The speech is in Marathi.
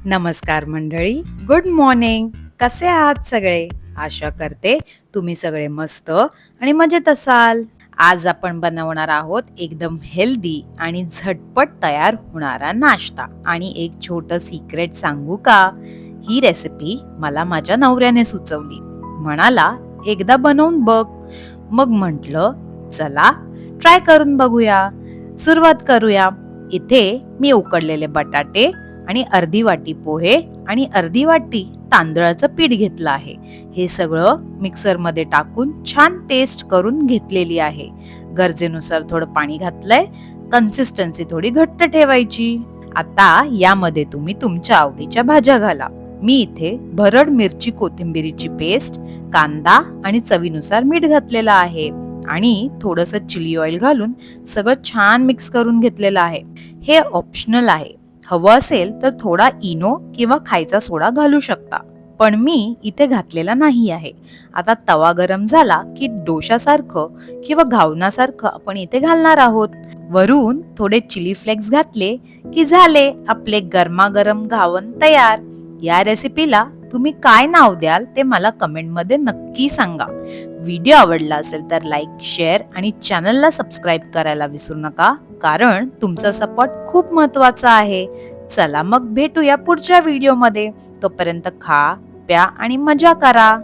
नमस्कार मंडळी, गुड मॉर्निंग. कसे आहात सगळे? आशा करते तुम्ही सगळे मस्त आणि मजेत असाल. आज आपण बनवणार आहोत एकदम हेल्दी आणि झटपट तयार होणारा नाश्ता. आणि एक छोटं सिक्रेट सांगू का? ही रेसिपी मला माझ्या नवऱ्याने सुचवली. म्हणाला एकदा बनवून बघ. मग म्हटलं चला ट्राय करून बघूया. सुरुवात करूया. इथे मी उकडलेले बटाटे आणि अर्धी वाटी पोहे आणि अर्धी वाटी तांदळाचं पीठ घेतलं आहे. हे सगळं मिक्सर मध्ये टाकून छान पेस्ट करून घेतलेली आहे. गरजेनुसार थोडं पाणी घातलंय. कन्सिस्टन्सी थोडी घट्ट ठेवायची. आता यामध्ये तुम्ही तुमच्या आवडीच्या भाज्या घाला. मी इथे भरड मिरची कोथिंबीरीची पेस्ट, कांदा आणि चवीनुसार मीठ घातलेलं आहे आणि थोडंसं चिली ऑइल घालून सगळं छान मिक्स करून घेतलेलं आहे. हे ऑप्शनल आहे. हवं असेल तर थोडा इनो किंवा खायचा सोडा घालू शकता, पण मी इथे घातलेला नाही आहे. आता तवा गरम झाला की डोशासारखं किंवा घावनासारखं आपण इथे घालणार आहोत. वरून थोडे चिली फ्लेक्स घातले की झाले आपले गरमागरम घावन तयार. या रेसिपीला तुम्ही काय नाव द्याल ते मला कमेंट मध्ये नक्की सांगा. व्हिडिओ आवडला असेल तर लाईक, शेअर आणि चॅनलला सबस्क्राईब करायला विसरू नका, कारण तुमचा सपोर्ट खूप महत्वाचा आहे. चला मग भेटूया पुढच्या व्हिडिओमध्ये. तोपर्यंत खा, प्या आणि मजा करा.